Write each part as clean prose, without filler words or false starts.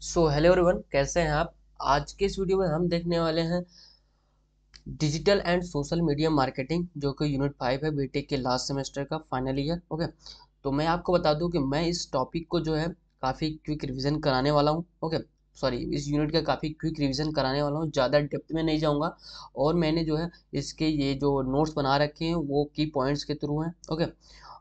So hello everyone, कैसे हैं आप। आज के इस वीडियो में हम देखने वाले हैं digital and social media marketing, जो कि यूनिट 5 है बीटेक के लास्ट सेमेस्टर का फाइनल ईयर। ओके, तो मैं आपको बता दूं कि मैं इस टॉपिक को जो है काफ़ी क्विक रिवीजन कराने वाला हूं। ओके, सॉरी, इस यूनिट का काफ़ी क्विक रिवीजन कराने वाला हूं, ज़्यादा डेप्थ में नहीं जाऊंगा। और मैंने जो है इसके ये जो नोट्स बना रखे हैं वो की पॉइंट्स के थ्रू हैं। ओके,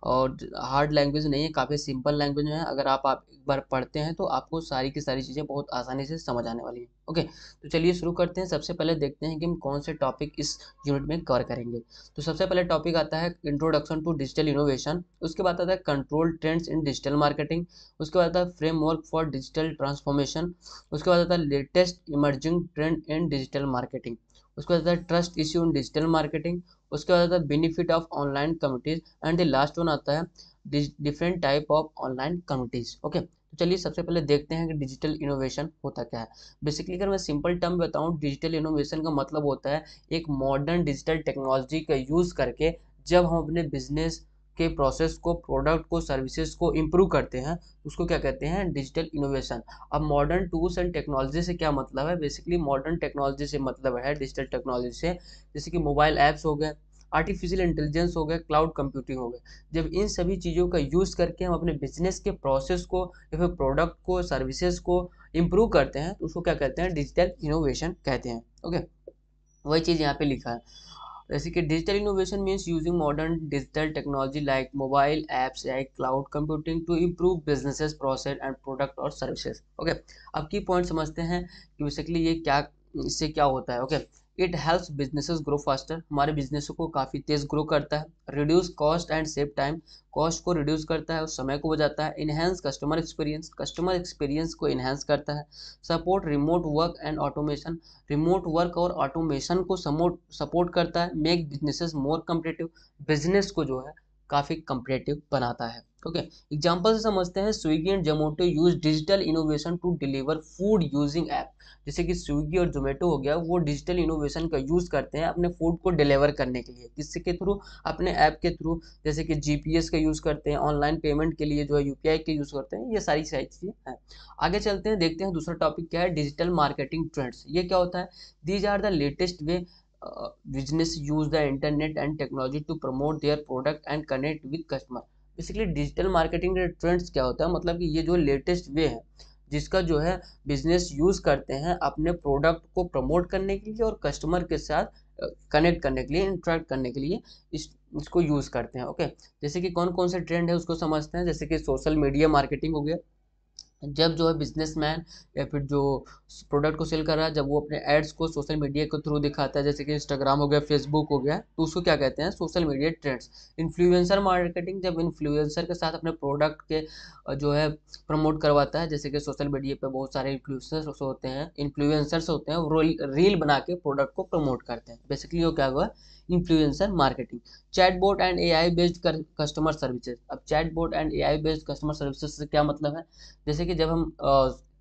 और हार्ड लैंग्वेज नहीं है, काफ़ी सिंपल लैंग्वेज में है। अगर आप एक बार पढ़ते हैं तो आपको सारी की सारी चीज़ें बहुत आसानी से समझ आने वाली हैं। ओके, तो चलिए शुरू करते हैं। सबसे पहले देखते हैं कि हम कौन से टॉपिक इस यूनिट में कवर करेंगे। तो सबसे पहले टॉपिक आता है इंट्रोडक्शन टू डिजिटल इनोवेशन। उसके बाद आता है control trends in digital marketing. उसके बाद आता है फ्रेमवर्क फॉर डिजिटल ट्रांसफॉर्मेशन। उसके बाद आता है लेटेस्ट इमर्जिंग ट्रेंड इन डिजिटल मार्केटिंग। उसके बाद आता है trust issue in digital marketing. उसके बाद आता है benefit of online communities. And the last one आता है different type of online communities. Okay, तो चलिए सबसे पहले देखते हैं कि डिजिटल इनोवेशन होता क्या है। बेसिकली अगर मैं सिंपल टर्म बताऊं, डिजिटल इनोवेशन का मतलब होता है एक मॉडर्न डिजिटल टेक्नोलॉजी का यूज़ करके जब हम अपने बिजनेस के प्रोसेस को, प्रोडक्ट को, सर्विसेज को इम्प्रूव करते हैं, उसको क्या कहते हैं, डिजिटल इनोवेशन। अब मॉडर्न टूल्स एंड टेक्नोलॉजी से क्या मतलब है। बेसिकली मॉडर्न टेक्नोलॉजी से मतलब है डिजिटल टेक्नोलॉजी से, जैसे कि मोबाइल ऐप्स हो गए, आर्टिफिशियल इंटेलिजेंस हो गया, क्लाउड कंप्यूटिंग हो गया। जब इन सभी चीज़ों का यूज़ करके हम अपने बिजनेस के प्रोसेस को या फिर प्रोडक्ट को, सर्विसेज को इम्प्रूव करते हैं, तो उसको क्या कहते हैं, डिजिटल इनोवेशन कहते हैं। ओके, वही चीज़ यहाँ पे लिखा है। जैसे कि digital innovation means using modern digital technology like mobile apps या cloud computing to improve businesses process and product और सर्विसेज। ओके, अब की पॉइंट समझते हैं कि बेसिकली ये क्या, इससे क्या होता है। Okay, it helps businesses grow faster, हमारे बिजनेस को काफ़ी तेज ग्रो करता है। Reduce cost and save time, cost को रिड्यूस करता है और समय को बचाता है। Enhance customer experience, customer experience को इनहेंस करता है। Support remote work and automation, remote work और ऑटोमेशन को सपोर्ट करता है। मेक बिजनेसेस मोर कम्पिटिटिव, बिजनेस को जो है काफ़ी कम्पिटिटिव बनाता है। ओके, एग्जाम्पल से समझते हैं। Swiggy and Zomato use digital innovation to deliver food using app. जैसे कि स्विगी और जोमेटो हो गया, वो डिजिटल इनोवेशन का यूज़ करते हैं अपने फूड को डिलीवर करने के लिए। किससे के थ्रू, अपने ऐप के थ्रू। जैसे कि जीपीएस का यूज़ करते हैं, ऑनलाइन पेमेंट के लिए जो है यूपीआई के यूज़ करते हैं। ये सारी सारी चीज़ें हैं। आगे चलते हैं, देखते हैं दूसरा टॉपिक क्या है, डिजिटल मार्केटिंग ट्रेंड्स। ये क्या होता है। These are the latest way business use the internet and technology to promote their product and connect with customer. Basically digital marketing के ट्रेंड्स क्या होता है, मतलब कि ये जो लेटेस्ट वे है जिसका जो है बिजनेस यूज करते हैं अपने प्रोडक्ट को प्रमोट करने के लिए और कस्टमर के साथ कनेक्ट करने के लिए, इंटरेक्ट करने के लिए इसको यूज करते हैं। ओके, जैसे कि कौन कौन से ट्रेंड है उसको समझते हैं। जैसे कि सोशल मीडिया मार्केटिंग हो गया, जब जो है बिजनेसमैन या फिर जो प्रोडक्ट को सेल कर रहा है, जब वो अपने एड्स को सोशल मीडिया के थ्रू दिखाता है, जैसे कि इंस्टाग्राम हो गया, फेसबुक हो गया, तो उसको क्या कहते हैं, social media trends. Influencer marketing, जब इन्फ्लुएंसर के साथ अपने प्रोडक्ट के जो है प्रमोट करवाता है। जैसे कि सोशल मीडिया पे बहुत सारे इन्फ्लुएंसर्स होते हैं, वो रील बना के प्रोडक्ट को प्रमोट करते हैं। बेसिकली वो क्या हुआ, influencer marketing. Chatbot and AI based customer services. अब chatbot and AI based customer services से क्या मतलब है। जैसे कि जब हम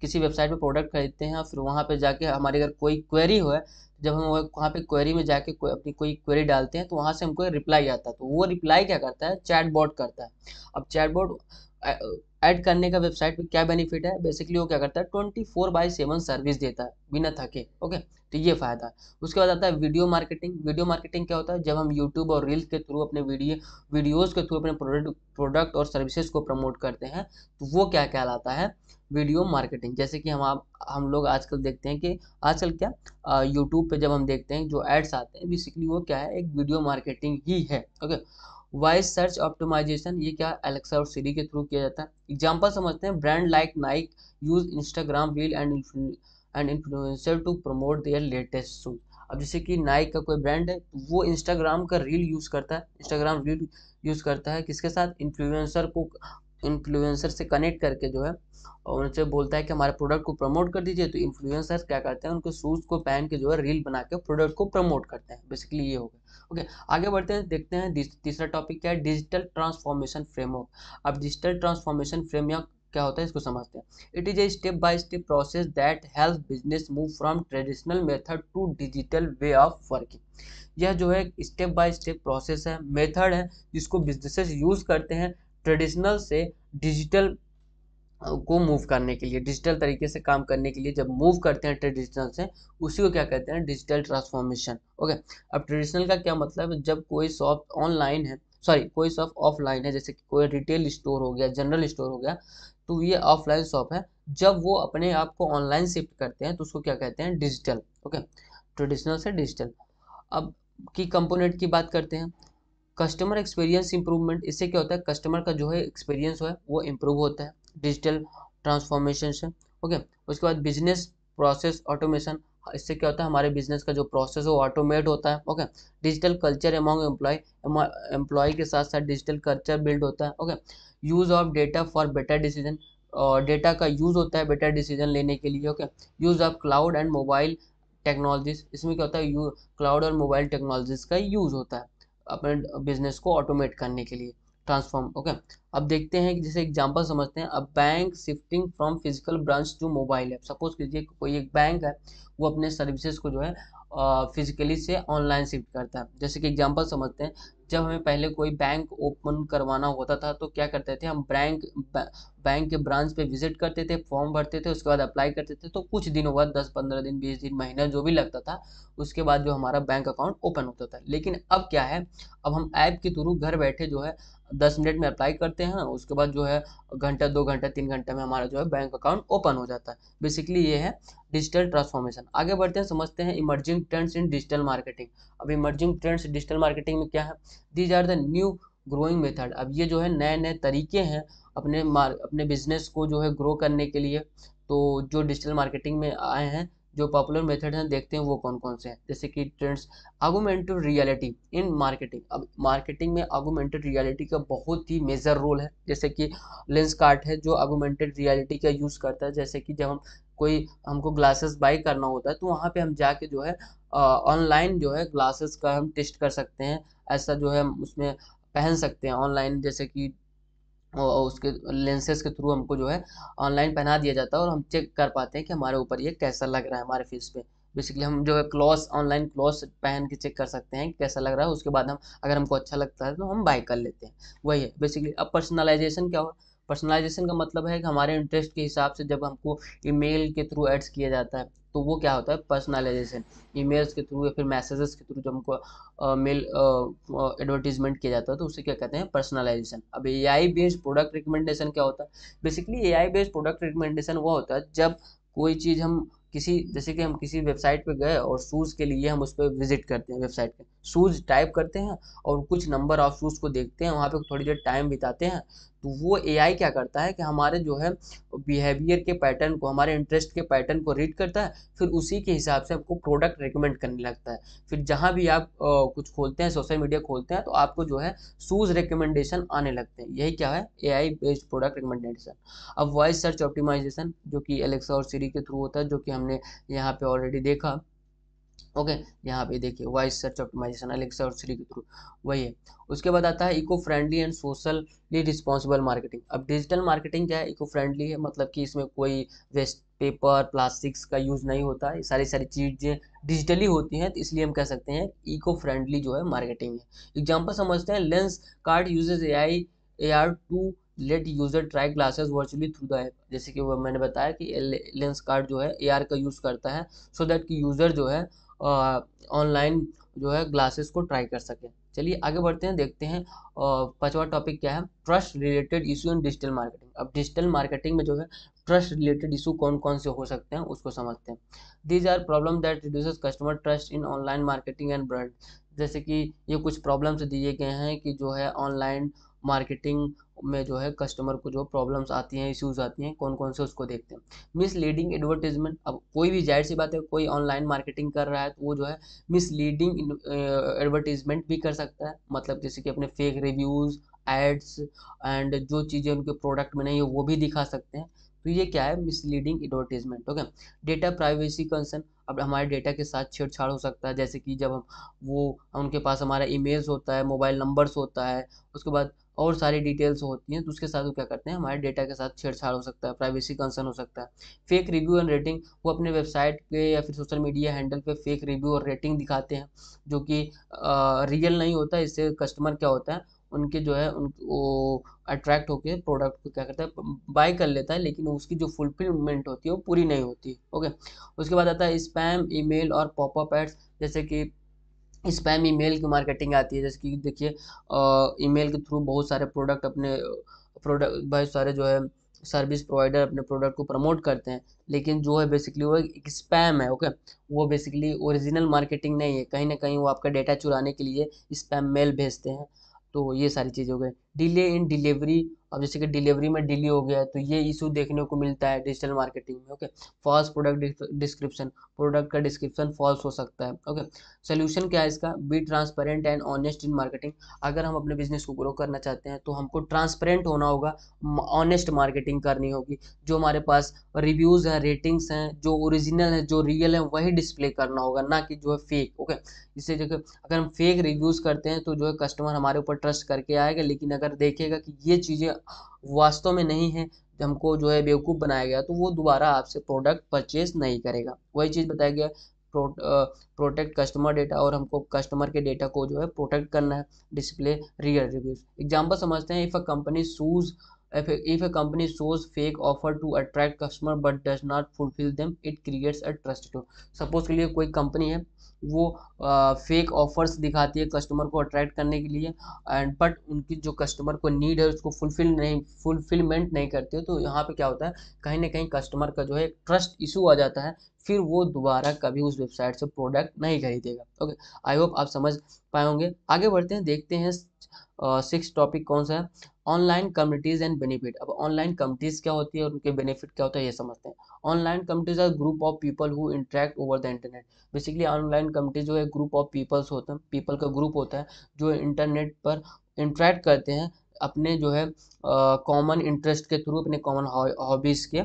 किसी वेबसाइट पे प्रोडक्ट खरीदते हैं, फिर वहाँ पे जाके हमारी अगर कोई क्वेरी हो, जब हम वहाँ पे क्वेरी में जाके अपनी कोई क्वेरी डालते हैं, तो वहाँ से हमको रिप्लाई आता है। तो वो रिप्लाई क्या करता है, चैटबॉट करता है। अब चैटबॉट ऐड करने का वेबसाइट पे क्या बेनिफिट है, बेसिकली वो क्या करता है, 24/7 सर्विस देता है बिना थके। ओके, तो ये फायदा है। उसके बाद आता है वीडियो मार्केटिंग। वीडियो मार्केटिंग क्या होता है, जब हम यूट्यूब और रील्स के थ्रू अपने वीडियोज़ के थ्रू अपने प्रोडक्ट और सर्विसेज को प्रमोट करते हैं, तो वो क्या कहलाता है, वीडियो मार्केटिंग। जैसे कि हम लोग आजकल देखते हैं कि आजकल क्या, यूट्यूब पे जब हम देखते हैं जो एड्स आते हैं, बेसिकली वो क्या है, एक वीडियो मार्केटिंग ही है। ओके, वॉइस सर्च ऑप्टिमाइजेशन, ये क्या एलेक्सा और सिरी के थ्रू किया जाता है। एग्जांपल समझते हैं। Brand like Nike use Instagram reel and influencer to promote their latest shoes. अब जैसे कि नाइक का कोई ब्रांड है, तो वो इंस्टाग्राम का रील यूज़ करता है, इंस्टाग्राम रील यूज़ करता है किसके साथ, इन्फ्लुएंसर से कनेक्ट करके जो है, और उनसे बोलता है कि हमारे प्रोडक्ट को प्रमोट कर दीजिए। तो इन्फ्लुएंसर क्या करते हैं, उनके शूज़ को पहन के जो है रील बना के प्रोडक्ट को प्रमोट करते हैं। बेसिकली ये हो गया। ओके, आगे बढ़ते हैं, देखते हैं तीसरा टॉपिक क्या है, डिजिटल ट्रांसफॉर्मेशन फ्रेमवर्क। अब डिजिटल ट्रांसफॉर्मेशन फ्रेमवर्क क्या होता है, इसको समझते हैं। It is a step by step process that help business move from traditional method to digital way of working. यह जो है स्टेप बाय स्टेप प्रोसेस है, मेथड है, जिसको बिजनेसेस यूज करते हैं ट्रेडिशनल से डिजिटल को मूव करने के लिए, डिजिटल तरीके से काम करने के लिए जब मूव करते हैं ट्रेडिशनल से, उसी को क्या कहते हैं, डिजिटल ट्रांसफॉर्मेशन। ओके। अब ट्रेडिशनल का क्या मतलब है, जब कोई शॉप ऑनलाइन है, सॉरी कोई शॉप ऑफलाइन है, जैसे कि कोई रिटेल स्टोर हो गया, जनरल स्टोर हो गया, तो ये ऑफलाइन शॉप है। जब वो अपने आप को ऑनलाइन शिफ्ट करते हैं तो उसको क्या कहते हैं, डिजिटल। ओके। ट्रेडिशनल से डिजिटल। अब की कंपोनेंट की बात करते हैं, कस्टमर एक्सपीरियंस इंप्रूवमेंट। इससे क्या होता है, कस्टमर का जो है एक्सपीरियंस है वो इम्प्रूव होता है डिजिटल ट्रांसफॉर्मेशन से। ओके। उसके बाद बिजनेस प्रोसेस ऑटोमेशन। इससे क्या होता है, हमारे बिजनेस का जो प्रोसेस है वो ऑटोमेट होता है। Okay. Digital culture among employee के साथ साथ डिजिटल कल्चर बिल्ड होता है। Okay. Use of data for better decision, और डेटा का यूज होता है बेटर डिसीजन लेने के लिए। Okay. Use of cloud and mobile technologies. इसमें क्या होता है, क्लाउड और मोबाइल टेक्नोलॉजीज का यूज होता है अपने बिजनेस को ऑटोमेट करने के लिए, ट्रांसफॉर्म। ओके। अब देखते हैं कि जैसे एग्जांपल समझते हैं, अब bank shifting from physical branch to mobile app. Suppose कीजिए कोई एक बैंक है, वो अपने सर्विसेज को जो है फिजिकली से ऑनलाइन शिफ्ट करता है। जैसे कि एग्जांपल समझते हैं, जब हमें पहले कोई बैंक ओपन करवाना होता था तो क्या करते थे हम, बैंक के ब्रांच पे विजिट करते थे, फॉर्म भरते थे, उसके बाद अप्लाई करते थे, तो कुछ दिनों बाद 10-15 दिन 20 दिन महीना जो भी लगता था, उसके बाद जो हमारा बैंक अकाउंट ओपन होता था। लेकिन अब क्या है, अब हम ऐप के थ्रू घर बैठे जो है 10 मिनट में अप्लाई करते हैं, उसके बाद जो है घंटा 2 घंटा 3 घंटा में हमारा जो है बैंक अकाउंट ओपन हो जाता है। बेसिकली ये है डिजिटल ट्रांसफॉर्मेशन। आगे बढ़ते हैं, समझते हैं emerging trends in digital marketing. अब इमर्जिंग ट्रेंड्स डिजिटल मार्केटिंग में क्या है, these are the new growing method. अब ये जो है नए नए तरीके हैं अपने बिजनेस को जो है ग्रो करने के लिए। तो जो डिजिटल मार्केटिंग में आए हैं, जो पॉपुलर मेथड हैं, देखते हैं वो कौन कौन से हैं। जैसे कि trends, augmented reality in marketing. अब मार्केटिंग में ऑगमेंटेड रियलिटी का बहुत ही मेजर रोल है। जैसे कि लेंस कार्ट है जो ऑगमेंटेड रियलिटी का यूज़ करता है। जैसे कि जब हम कोई हमको ग्लासेस बाई करना होता है तो वहाँ पे हम जाके जो है ऑनलाइन जो है ग्लासेस का हम टेस्ट कर सकते हैं। ऐसा जो है हम उसमें पहन सकते हैं ऑनलाइन, जैसे कि और उसके लेंसेज के थ्रू हमको जो है ऑनलाइन पहना दिया जाता है और हम चेक कर पाते हैं कि हमारे ऊपर ये कैसा लग रहा है हमारे फेस पे। बेसिकली हम जो है क्लॉथ ऑनलाइन क्लॉथ पहन के चेक कर सकते हैं कि कैसा लग रहा है। उसके बाद हम, अगर हमको अच्छा लगता है तो हम बाय कर लेते हैं। वही है बेसिकली। अब पर्सनलाइजेशन क्या हो, पर्सनलाइजेशन का मतलब है कि हमारे इंटरेस्ट के हिसाब से जब हमको ईमेल के थ्रू एड्स किया जाता है तो वो क्या होता है, पर्सनलाइजेशन। ईमेल्स के थ्रू या फिर मैसेजेस के थ्रू जब हमको मेल एडवर्टीजमेंट किया जाता है तो उसे क्या कहते हैं, पर्सनलाइजेशन। अब एआई बेस्ड प्रोडक्ट रिकमेंडेशन क्या होता है, basically AI based product recommendation वो होता है जब कोई चीज़ हम किसी, जैसे कि हम किसी वेबसाइट पे गए और शूज़ के लिए हम उस पर विजिट करते हैं, वेबसाइट पे शूज़ टाइप करते हैं और कुछ नंबर ऑफ शूज़ को देखते हैं, वहाँ पे थोड़ी देर टाइम बिताते हैं, तो वो एआई क्या करता है कि हमारे जो है बिहेवियर के पैटर्न को, हमारे इंटरेस्ट के पैटर्न को रीड करता है, फिर उसी के हिसाब से आपको प्रोडक्ट रिकमेंड करने लगता है। फिर जहाँ भी आप कुछ खोलते हैं, सोशल मीडिया खोलते हैं, तो आपको जो है शूज़ रिकमेंडेशन आने लगते हैं। यही क्या है, एआई बेस्ड प्रोडक्ट रिकमेंडेशन। अब वॉइस सर्च ऑप्टिमाइजेशन जो कि एलेक्सा और सिरी के थ्रू होता है, जो कि हमने यहाँ पे ऑलरेडी देखा। ओके। यहाँ पे देखिए वॉइस सर्च ऑप्टिमाइजेशन अलेक्सा और सिरी के थ्रू, वही है। उसके बाद आता है eco friendly and socially responsible marketing. अब डिजिटल मार्केटिंग क्या है, इको फ्रेंडली है, मतलब कि इसमें कोई वेस्ट पेपर प्लास्टिक्स का यूज़ नहीं होता है, सारी सारी चीज़ें डिजिटली होती हैं, तो इसलिए हम कह सकते हैं इको फ्रेंडली जो है मार्केटिंग है। एग्जाम्पल समझते हैं, Lenskart uses A R to let user try glasses virtually through the app. जैसे कि वो मैंने बताया कि लेंस कार्ड जो है एआर का यूज़ करता है सो दैट कि यूज़र जो है ऑनलाइन जो है ग्लासेस को ट्राई कर सके। चलिए आगे बढ़ते हैं, देखते हैं पांचवा टॉपिक क्या है, trust related issue in digital marketing. अब डिजिटल मार्केटिंग में जो है ट्रस्ट रिलेटेड इशू कौन कौन से हो सकते हैं उसको समझते हैं। These are problem that reduces customer trust in online marketing and brand. जैसे कि ये कुछ प्रॉब्लम्स दिए गए हैं कि जो है ऑनलाइन मार्केटिंग में जो है कस्टमर को जो प्रॉब्लम्स आती हैं, इश्यूज आती हैं, कौन कौन से उसको देखते हैं। Misleading advertisement. अब कोई भी, जाहिर सी बात है, कोई ऑनलाइन मार्केटिंग कर रहा है तो वो जो है मिसलीडिंग एडवर्टीजमेंट भी कर सकता है, मतलब जैसे कि अपने फेक रिव्यूज़, एड्स एंड जो चीज़ें उनके प्रोडक्ट में नहीं है वो भी दिखा सकते हैं। तो ये क्या है, misleading advertisement. Okay. Data privacy concern. अब हमारे डेटा के साथ छेड़छाड़ हो सकता है, जैसे कि जब हम वो उनके पास हमारा ईमेल्स होता है, मोबाइल नंबर्स होता है, उसके बाद और सारी डिटेल्स होती हैं, तो उसके साथ वो क्या करते हैं, हमारे डेटा के साथ छेड़छाड़ हो सकता है, प्राइवेसी कंसर्न हो सकता है। Fake review and rating. वो अपने वेबसाइट पे या फिर सोशल मीडिया हैंडल पे फेक रिव्यू और रेटिंग दिखाते हैं जो कि रियल नहीं होता। इससे कस्टमर क्या होता है, उनके जो है उन वो अट्रैक्ट होके प्रोडक्ट को क्या करता है, बाय कर लेता है, लेकिन उसकी जो फुलफिलमेंट होती है वो पूरी नहीं होती। ओके, उसके बाद आता है स्पैम ईमेल और पॉपअप एड्स। जैसे कि स्पैम ईमेल की मार्केटिंग आती है, जैसे कि देखिए ईमेल के थ्रू बहुत सारे प्रोडक्ट अपने प्रोडक्ट बहुत सारे जो है सर्विस प्रोवाइडर अपने प्रोडक्ट को प्रमोट करते हैं, लेकिन जो है बेसिकली वो एक स्पैम है। ओके, वो बेसिकली ओरिजिनल मार्केटिंग नहीं है, कहीं ना कहीं वो आपका डेटा चुराने के लिए स्पैम मेल भेजते हैं। तो ये सारी चीज़ें हो गई। डिले इन डिलीवरी, अब जैसे कि डिलीवरी में डिले हो गया तो ये इशू देखने को मिलता है डिजिटल मार्केटिंग में। Okay, false product description, product का डिस्क्रिप्शन फॉल्स हो सकता है। ओके, सोल्यूशन क्या है इसका, be transparent and honest in marketing. अगर हम अपने बिजनेस को ग्रो करना चाहते हैं तो हमको ट्रांसपेरेंट होना होगा, ऑनेस्ट मार्केटिंग करनी होगी। जो हमारे पास रिव्यूज़ हैं, रेटिंग्स हैं, जो ओरिजिनल है, जो रियल है, वही डिस्प्ले करना होगा, ना कि जो है फेक। ओके, इससे जो अगर हम फेक रिव्यूज़ करते हैं तो जो है कस्टमर हमारे ऊपर ट्रस्ट करके आएगा, लेकिन अगर देखेगा कि ये चीज़ें वास्तव में नहीं है, हमको जो है बेवकूफ़ बनाया गया, तो वो दोबारा आपसे प्रोडक्ट परचेज नहीं करेगा। वही चीज़ बताया गया, प्रोटेक्ट कस्टमर डेटा, और हमको कस्टमर के डेटा को जो है प्रोटेक्ट करना है। Display real reviews. एग्जांपल समझते हैं, if a company shows fake offer to attract customer but does not fulfill them, it creates a trust issue। Suppose के लिए कोई कंपनी है, वो फेक ऑफर्स दिखाती है कस्टमर को अट्रैक्ट करने के लिए, एंड बट उनकी जो कस्टमर को नीड है उसको फुलफिलमेंट नहीं करती है, तो यहाँ पे क्या होता है, कहीं ना कहीं कस्टमर का जो है ट्रस्ट इशू आ जाता है, फिर वो दोबारा कभी उस वेबसाइट से प्रोडक्ट नहीं खरीदेगा। ओके, आई होप आप समझ पाए होंगे। आगे बढ़ते हैं, देखते हैं सिक्स टॉपिक कौन सा है, ऑनलाइन कम्युनिटीज एंड बेनिफिट। अब ऑनलाइन कम्युनिटीज क्या होती है और उनके बेनिफिट क्या होता है ये समझते हैं। Online communities are group of people who interact over the internet. Basically online community जो है ग्रुप ऑफ पीपल्स होते हैं, पीपल का ग्रुप होता है जो इंटरनेट पर इंटरेक्ट करते हैं अपने जो है कॉमन इंटरेस्ट के थ्रू, अपने कॉमन हॉबीज के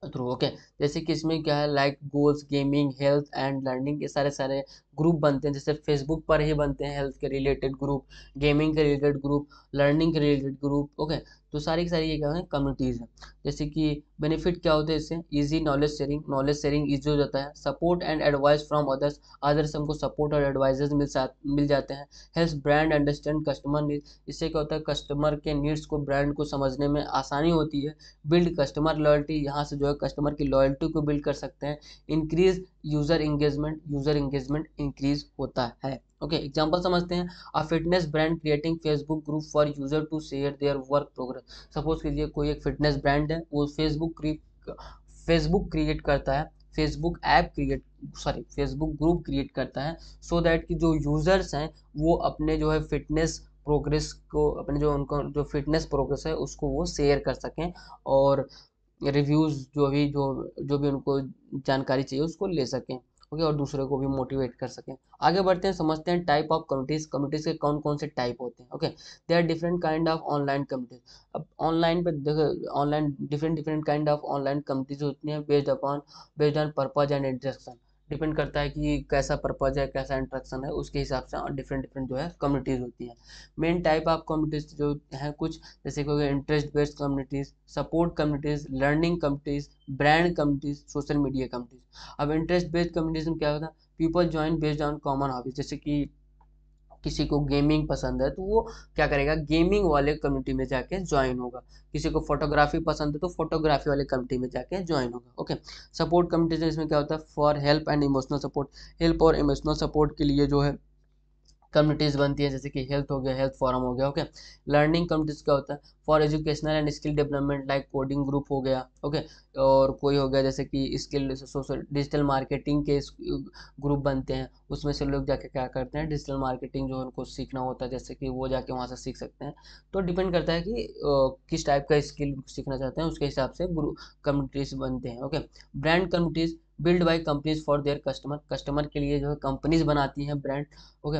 थ्रू। ओके, जैसे कि इसमें क्या है, like goals, gaming, health and learning के सारे सारे ग्रुप बनते हैं। जैसे फेसबुक पर ही बनते हैं हेल्थ के रिलेटेड ग्रुप, गेमिंग के रिलेटेड ग्रुप, लर्निंग के रिलेटेड ग्रुप। ओके, तो सारी की सारी ये क्या है, कम्युनिटीज़ हैं। जैसे कि बेनिफिट क्या होते हैं इससे, इजी नॉलेज शेयरिंग ईजी हो जाता है। Support and advice from others हमको सपोर्ट और एडवाइजेज मिल जाते हैं। Health brand understand customer need, इससे क्या होता है, कस्टमर के नीड्स को, ब्रांड को समझने में आसानी होती है। बिल्ड कस्टमर लॉयल्टी, यहाँ से जो है कस्टमर की लॉयल्टी को बिल्ड कर सकते हैं। इंक्रीज यूजर एंगेजमेंट इंक्रीज होता है। ओके, एग्जांपल समझते हैं। A fitness brand creating Facebook group for user to share their work progress. Suppose कीजिए कोई एक फिटनेस ब्रांड है, वो फेसबुक क्रिएट करता है, फेसबुक ग्रुप क्रिएट करता है, सो दैट कि जो यूजर्स हैं वो अपने जो है फिटनेस प्रोग्रेस को, अपने जो उनको जो फिटनेस प्रोग्रेस है उसको वो शेयर कर सकें, और रिव्यूज़ जो भी उनको जानकारी चाहिए उसको ले सकें। ओके, और दूसरे को भी मोटिवेट कर सकें। आगे बढ़ते हैं, समझते हैं टाइप ऑफ कम्युनिटीज़ के कौन कौन से टाइप होते हैं। Okay, they are different kind of online communities. अब ऑनलाइन पे देखो, online different different kind of online communities होती हैं, based on purpose and interaction. Depend करता है कि कैसा पर्पज है, कैसा इंटरेक्शन है, उसके हिसाब से डिफरेंट डिफरेंट जो है कम्युनिटीज़ होती हैं। मेन टाइप ऑफ कम्युनिटीज़ जो हैं कुछ, जैसे कि interest based communities, support communities, learning communities, brand communities, social media communities. अब इंटरेस्ट बेस्ड कम्युनिटीज़ में क्या होता है, people join based on common hobbies. जैसे कि किसी को गेमिंग पसंद है तो वो क्या करेगा, गेमिंग वाले कम्युनिटी में जाके ज्वाइन होगा। किसी को फोटोग्राफी पसंद है तो फोटोग्राफी वाले कम्युनिटी में जाके ज्वाइन होगा। ओके, सपोर्ट कम्युनिटी इसमें क्या होता है, for help and emotional support. Help और इमोशनल सपोर्ट के लिए जो है कम्युनिटीज़ बनती है, जैसे कि हेल्थ हो गया, हेल्थ फोरम हो गया। ओके, लर्निंग कम्युनिटीज़ क्या होता है, for educational and skill development, like coding group हो गया। ओके, और कोई हो गया जैसे कि स्किल सोशल डिजिटल मार्केटिंग के ग्रुप बनते हैं, उसमें से लोग जाके क्या करते हैं, डिजिटल मार्केटिंग जो उनको सीखना होता है, जैसे कि वो जाके वहाँ से सीख सकते हैं। तो डिपेंड करता है कि किस टाइप का स्किल सीखना चाहते हैं, उसके हिसाब से ग्रुप कम्युनिटीज़ बनते हैं। Okay, brand communities build by companies for their customer के लिए जो है कंपनीज बनाती हैं ब्रांड। ओके,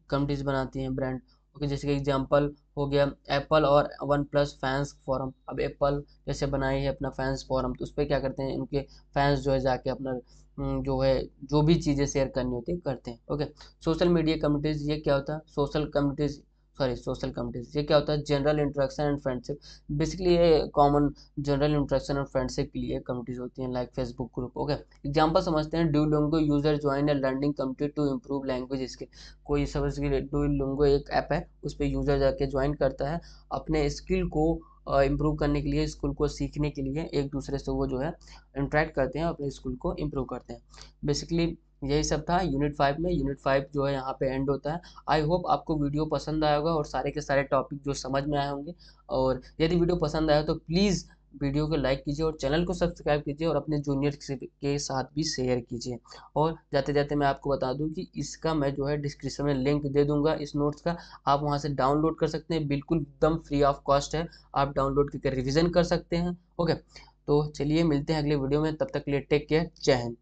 कंपनीज बनाती हैं ब्रांड। ओके, जैसे कि एग्जांपल हो गया एप्पल और वन प्लस फैंस फोरम। अब एप्पल जैसे बनाई है अपना फैंस फोरम, तो उस पर क्या करते हैं, उनके फैंस जो है जाके अपना जो है जो भी चीज़ें शेयर करनी होती है करते हैं। ओके, सोशल मीडिया कम्युनिटीज़, ये क्या होता है, social communities sorry social communities. ये क्या होता है? General interaction and friendship. Basically ये common general interaction and friendship के लिए कम्युनिटीज होती हैं, like Facebook group. Okay, example समझते हैं। Duolingo user join a learning community to improve language skill. कोई समझ के लिए डुओलिंगो एक ऐप है, उस पर यूजर जाके ज्वाइन करता है अपने स्किल को इम्प्रूव करने के लिए, स्कूल को सीखने के लिए एक दूसरे से वो जो है इंटरेक्ट करते हैं, अपने स्कूल को इम्प्रूव करते हैं। बेसिकली यही सब था यूनिट 5 में। यूनिट 5 जो है यहाँ पे एंड होता है। आई होप आपको वीडियो पसंद आया होगा और सारे के सारे टॉपिक जो समझ में आए होंगे। और यदि वीडियो पसंद आया तो प्लीज़ वीडियो को लाइक कीजिए और चैनल को सब्सक्राइब कीजिए और अपने जूनियर के साथ भी शेयर कीजिए। और जाते जाते मैं आपको बता दूं कि इसका मैं जो है डिस्क्रिप्शन में लिंक दे दूंगा इस नोट्स का। आप वहां से डाउनलोड कर सकते हैं, बिल्कुल एकदम फ्री ऑफ कॉस्ट है। आप डाउनलोड करके रिविजन कर सकते हैं। ओके, तो चलिए मिलते हैं अगले वीडियो में, तब तक के लिए टेक केयर, जय हिंद।